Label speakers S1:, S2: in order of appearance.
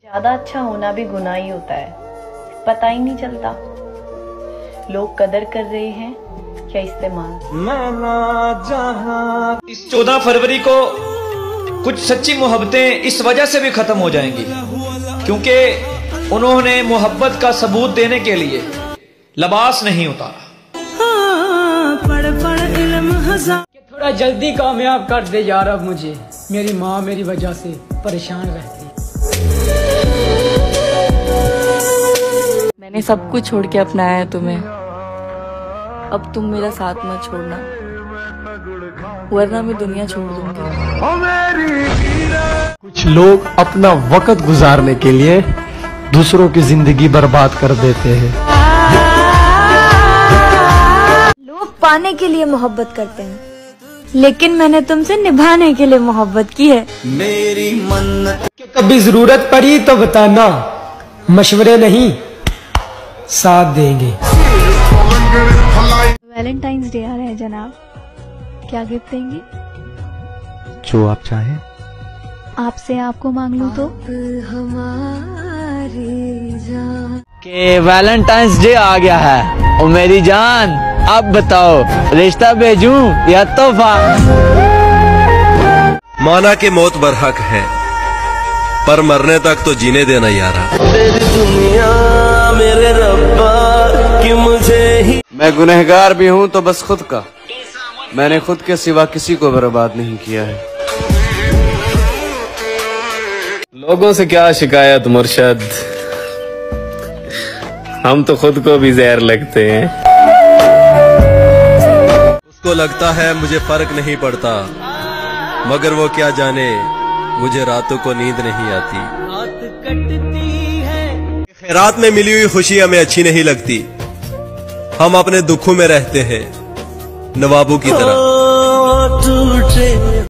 S1: ज्यादा अच्छा होना भी गुनाह ही होता है, पता ही नहीं चलता लोग कदर कर रहे हैं क्या इस्तेमाल।
S2: इस 14 फरवरी को कुछ सच्ची मोहब्बतें इस वजह से भी खत्म हो जाएंगी क्योंकि उन्होंने मोहब्बत का सबूत देने के लिए लिबास नहीं उतारा।
S3: थोड़ा जल्दी कामयाब कर दे यार, अब मुझे मेरी माँ मेरी वजह से परेशान रहती।
S4: मैंने सब कुछ छोड़ के अपनाया है तुम्हें, अब तुम मेरा साथ मत छोड़ना वरना मैं दुनिया छोड़ दूंगी।
S5: कुछ लोग अपना वक्त गुजारने के लिए दूसरों की जिंदगी बर्बाद कर देते हैं।
S6: लोग पाने के लिए मोहब्बत करते हैं, लेकिन मैंने तुमसे निभाने के लिए मोहब्बत की है।
S5: मेरी मन्नत कभी जरूरत पड़ी तो बताना, मशवरे नहीं साथ देंगे।
S6: वैलेंटाइंस डे आ रहा है जनाब, क्या गिफ्ट देंगे?
S5: जो आप चाहें।
S6: आपसे आपको मांग लूं तो?
S7: के वैलेंटाइंस डे आ गया है और मेरी जान अब बताओ रिश्ता भेजूं या तोहफा।
S8: माना के मौत बरहक है पर मरने तक तो जीने देना यारा। तेरी दुनिया मेरे रब्बा कि मुझे ही।
S9: मैं गुनहगार भी हूँ तो बस खुद का, मैंने खुद के सिवा किसी को बर्बाद नहीं किया है।
S10: लोगों से क्या शिकायत मुर्शद, हम तो खुद को भी जहर लगते हैं।
S8: उसको लगता है मुझे फर्क नहीं पड़ता, मगर वो क्या जाने मुझे रातों को नींद नहीं आती। खैरात में मिली हुई खुशी हमें अच्छी नहीं लगती, हम अपने दुखों में रहते हैं नवाबों की तरह।